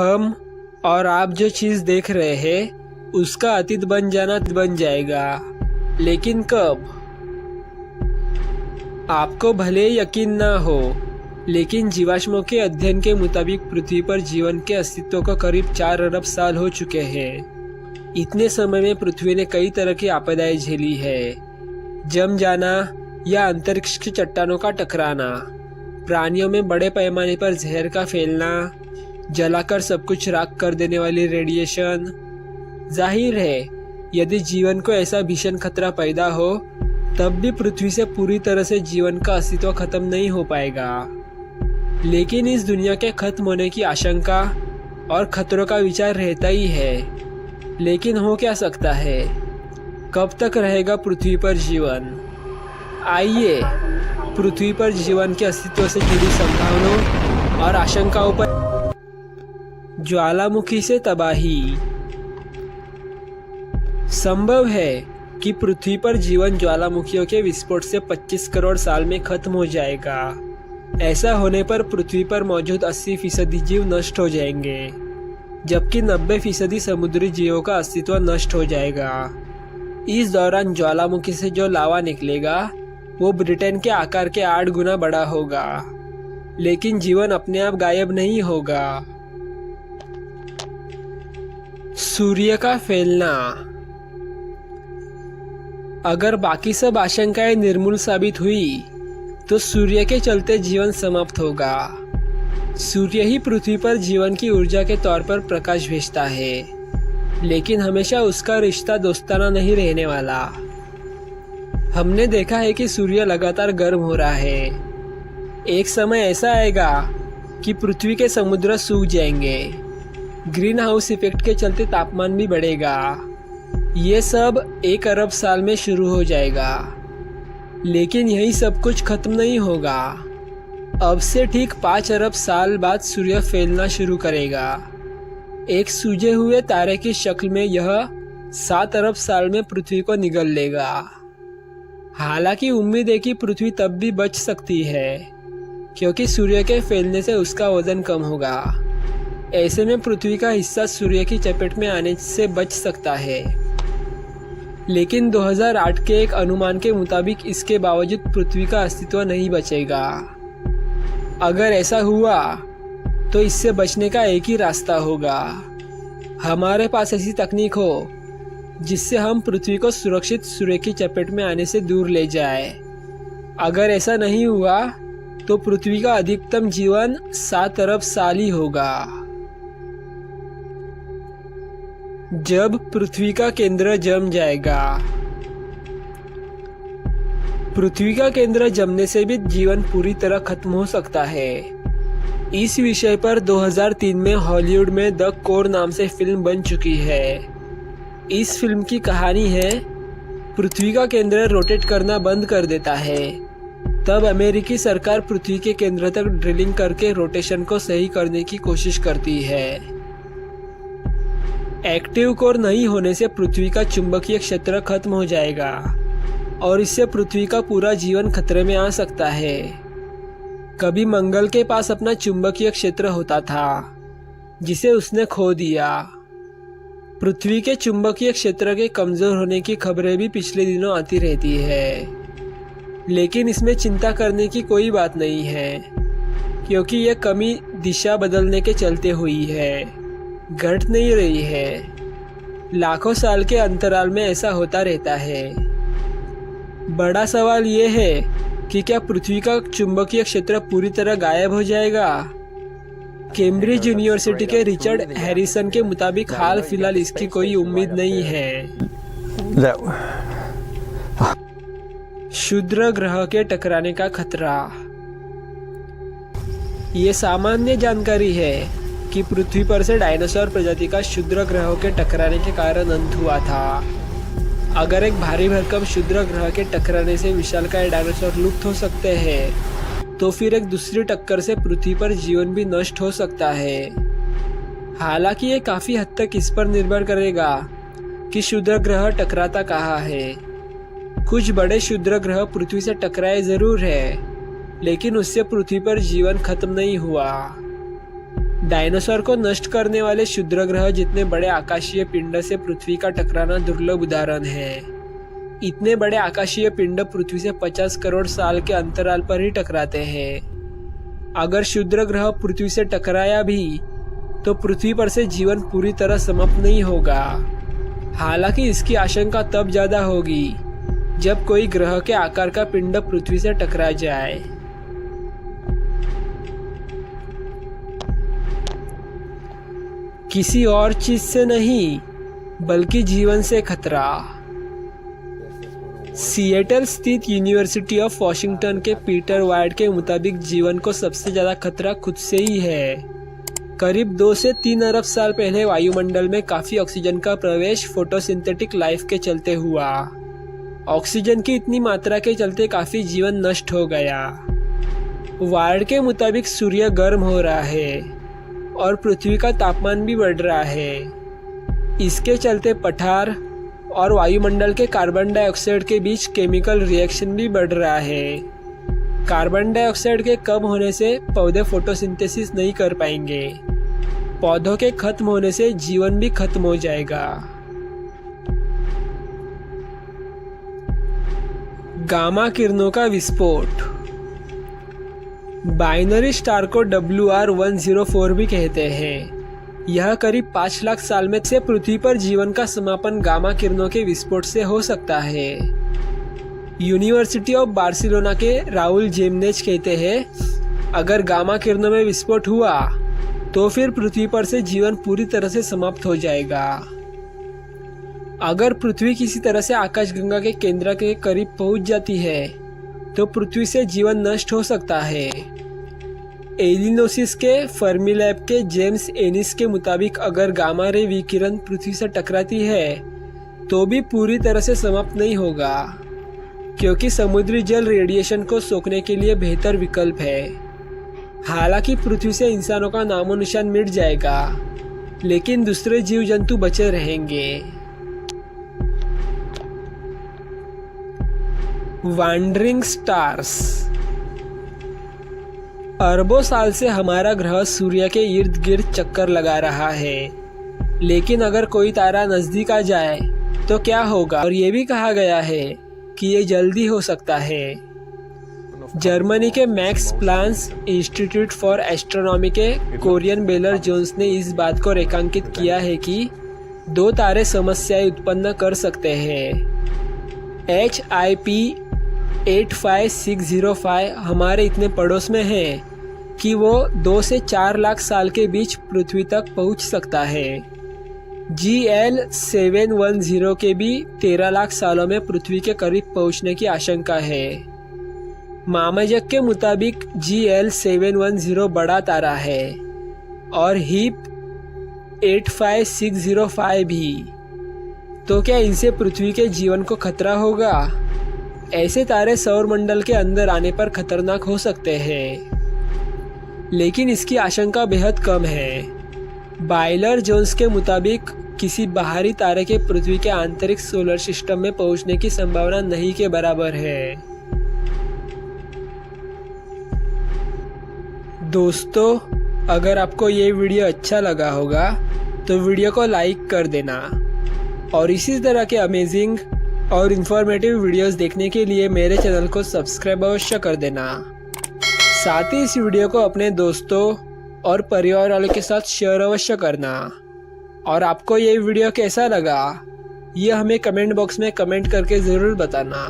हम और आप जो चीज देख रहे हैं उसका अतीत बन जाएगा, लेकिन कब? आपको भले यकीन ना हो, लेकिन जीवाश्मों के अध्ययन के मुताबिक पृथ्वी पर जीवन के अस्तित्व को करीब 4 अरब साल हो चुके हैं। इतने समय में पृथ्वी ने कई तरह की आपदाएं झेली है। जम जाना या अंतरिक्ष की चट्टानों का टकराना, प्राणियों में बड़े पैमाने पर जहर का फैलना, जलाकर सब कुछ राख कर देने वाली रेडिएशन। जाहिर है, यदि जीवन को ऐसा भीषण खतरा पैदा हो तब भी पृथ्वी से पूरी तरह से जीवन का अस्तित्व खत्म नहीं हो पाएगा। लेकिन इस दुनिया के खत्म होने की आशंका और खतरों का विचार रहता ही है। लेकिन हो क्या सकता है? कब तक रहेगा पृथ्वी पर जीवन? आइए पृथ्वी पर जीवन के अस्तित्व से जुड़ी संभावनाओं और आशंकाओं पर। ज्वालामुखी से तबाही। संभव है कि पृथ्वी पर जीवन ज्वालामुखियों के विस्फोट से 25 करोड़ साल में खत्म हो जाएगा। ऐसा होने पर पृथ्वी पर मौजूद 80% जीव नष्ट हो जाएंगे, जबकि 90% समुद्री जीवों का अस्तित्व नष्ट हो जाएगा। इस दौरान ज्वालामुखी से जो लावा निकलेगा वो ब्रिटेन के आकार के 8 गुना बड़ा होगा, लेकिन जीवन अपने आप गायब नहीं होगा। सूर्य का फैलना। अगर बाकी सब आशंकाएं निर्मूल साबित हुई तो सूर्य के चलते जीवन समाप्त होगा। सूर्य ही पृथ्वी पर जीवन की ऊर्जा के तौर पर प्रकाश भेजता है, लेकिन हमेशा उसका रिश्ता दोस्ताना नहीं रहने वाला। हमने देखा है कि सूर्य लगातार गर्म हो रहा है। एक समय ऐसा आएगा कि पृथ्वी के समुद्र सूख जाएंगे। ग्रीन हाउस इफेक्ट के चलते तापमान भी बढ़ेगा। ये सब 1 अरब साल में शुरू हो जाएगा। लेकिन यही सब कुछ खत्म नहीं होगा। अब से ठीक 5 अरब साल बाद सूर्य फैलना शुरू करेगा। एक सूजे हुए तारे की शक्ल में यह 7 अरब साल में पृथ्वी को निगल लेगा। हालांकि उम्मीद है कि पृथ्वी तब भी बच सकती है, क्योंकि सूर्य के फैलने से उसका वजन कम होगा। ऐसे में पृथ्वी का हिस्सा सूर्य की चपेट में आने से बच सकता है। लेकिन 2008 के एक अनुमान के मुताबिक इसके बावजूद पृथ्वी का अस्तित्व नहीं बचेगा। अगर ऐसा हुआ तो इससे बचने का एक ही रास्ता होगा। हमारे पास ऐसी तकनीक हो जिससे हम पृथ्वी को सुरक्षित सूर्य की चपेट में आने से दूर ले जाए। अगर ऐसा नहीं हुआ तो पृथ्वी का अधिकतम जीवन 7 अरब साल ही होगा। जब पृथ्वी का केंद्र जम जाएगा। पृथ्वी का केंद्र जमने से भी जीवन पूरी तरह खत्म हो सकता है। इस विषय पर 2003 में हॉलीवुड में द कोर नाम से फिल्म बन चुकी है। इस फिल्म की कहानी है, पृथ्वी का केंद्र रोटेट करना बंद कर देता है। तब अमेरिकी सरकार पृथ्वी के केंद्र तक ड्रिलिंग करके रोटेशन को सही करने की कोशिश करती है। एक्टिव कोर नहीं होने से पृथ्वी का चुंबकीय क्षेत्र खत्म हो जाएगा और इससे पृथ्वी का पूरा जीवन खतरे में आ सकता है। कभी मंगल के पास अपना चुंबकीय क्षेत्र होता था, जिसे उसने खो दिया। पृथ्वी के चुंबकीय क्षेत्र के कमजोर होने की खबरें भी पिछले दिनों आती रहती है, लेकिन इसमें चिंता करने की कोई बात नहीं है, क्योंकि यह कमी दिशा बदलने के चलते हुई है, घट नहीं रही है। लाखों साल के अंतराल में ऐसा होता रहता है। बड़ा सवाल यह है कि क्या पृथ्वी का चुंबकीय क्षेत्र पूरी तरह गायब हो जाएगा? कैम्ब्रिज यूनिवर्सिटी के रिचर्ड हैरिसन के मुताबिक हाल फिलहाल इसकी कोई उम्मीद नहीं है। क्षुद्र ग्रह के टकराने का खतरा। ये सामान्य जानकारी है कि पृथ्वी पर से डायनासोर प्रजाति का क्षुद्र ग्रहों के टकराने के कारण अंत हुआ था। अगर एक भारी भरकम क्षुद्र ग्रह के टकराने से विशालकाय डायनासोर लुप्त हो सकते हैं, तो फिर एक दूसरी टक्कर से पृथ्वी पर जीवन भी नष्ट हो सकता है। हालांकि ये काफी हद तक इस पर निर्भर करेगा कि क्षुद्र ग्रह टकराता कहाँ है। कुछ बड़े क्षुद्र ग्रह पृथ्वी से टकराए जरूर है, लेकिन उससे पृथ्वी पर जीवन खत्म नहीं हुआ। डायनासोर को नष्ट करने वाले क्षुद्र ग्रह जितने बड़े आकाशीय पिंड से पृथ्वी का टकराना दुर्लभ उदाहरण है। इतने बड़े आकाशीय पिंड पृथ्वी से 50 करोड़ साल के अंतराल पर ही टकराते हैं। अगर क्षुद्र ग्रह पृथ्वी से टकराया भी तो पृथ्वी पर से जीवन पूरी तरह समाप्त नहीं होगा। हालांकि इसकी आशंका तब ज्यादा होगी जब कोई ग्रह के आकार का पिंड पृथ्वी से टकरा जाए। किसी और चीज से नहीं बल्कि जीवन से खतरा। सिएटल स्थित यूनिवर्सिटी ऑफ वॉशिंगटन के पीटर वाइट के मुताबिक जीवन को सबसे ज्यादा खतरा खुद से ही है। करीब 2 से 3 अरब साल पहले वायुमंडल में काफी ऑक्सीजन का प्रवेश फोटोसिंथेटिक लाइफ के चलते हुआ। ऑक्सीजन की इतनी मात्रा के चलते काफी जीवन नष्ट हो गया। वाइट के मुताबिक सूर्य गर्म हो रहा है और पृथ्वी का तापमान भी बढ़ रहा है। इसके चलते पठार और वायुमंडल के कार्बन डाइऑक्साइड के बीच केमिकल रिएक्शन भी बढ़ रहा है। कार्बन डाइऑक्साइड के कम होने से पौधे फोटोसिंथेसिस नहीं कर पाएंगे। पौधों के खत्म होने से जीवन भी खत्म हो जाएगा। गामा किरणों का विस्फोट। बाइनरी स्टार को WR104 भी कहते हैं। यह करीब 5 लाख साल में से पृथ्वी पर जीवन का समापन गामा किरणों के विस्फोट से हो सकता है। यूनिवर्सिटी ऑफ बार्सिलोना के राउल जेमनेज कहते हैं, अगर गामा किरणों में विस्फोट हुआ तो फिर पृथ्वी पर से जीवन पूरी तरह से समाप्त हो जाएगा। अगर पृथ्वी किसी तरह से आकाशगंगा के केंद्र के करीब पहुंच जाती है तो पृथ्वी से जीवन नष्ट हो सकता है। इलिनोइस के फर्मी लैब के जेम्स एनिस के मुताबिक अगर गामा रे विकिरण पृथ्वी से टकराती है तो भी पूरी तरह से समाप्त नहीं होगा, क्योंकि समुद्री जल रेडिएशन को सोखने के लिए बेहतर विकल्प है। हालांकि पृथ्वी से इंसानों का नामो निशान मिट जाएगा, लेकिन दूसरे जीव जंतु बचे रहेंगे। Wandering stars. अरबों साल से हमारा ग्रह सूर्य के इर्द गिर्द चक्कर लगा रहा है, लेकिन अगर कोई तारा नजदीक आ जाए तो क्या होगा? और ये भी कहा गया है कि ये जल्दी हो सकता है। जर्मनी के max Planck institute for astronomy के कोरियन बेलर जोन्स ने इस बात को रेखांकित किया है कि 2 तारे समस्याएं उत्पन्न कर सकते हैं। HIP 85605 हमारे इतने पड़ोस में है कि वो 2 से 4 लाख साल के बीच पृथ्वी तक पहुंच सकता है। GL 710 के भी 13 लाख सालों में पृथ्वी के करीब पहुंचने की आशंका है। मामजक के मुताबिक GL 710 बड़ा तारा है और HIP 85605 भी। तो क्या इनसे पृथ्वी के जीवन को खतरा होगा? ऐसे तारे सौर मंडल के अंदर आने पर खतरनाक हो सकते हैं, लेकिन इसकी आशंका बेहद कम है। बायलर जोन्स के मुताबिक किसी बाहरी तारे के पृथ्वी के आंतरिक सोलर सिस्टम में पहुंचने की संभावना नहीं के बराबर है। दोस्तों, अगर आपको ये वीडियो अच्छा लगा होगा तो वीडियो को लाइक कर देना और इसी तरह के अमेजिंग और इन्फॉर्मेटिव वीडियोस देखने के लिए मेरे चैनल को सब्सक्राइब अवश्य कर देना। साथ ही इस वीडियो को अपने दोस्तों और परिवार वालों के साथ शेयर अवश्य करना। और आपको ये वीडियो कैसा लगा ये हमें कमेंट बॉक्स में कमेंट करके ज़रूर बताना।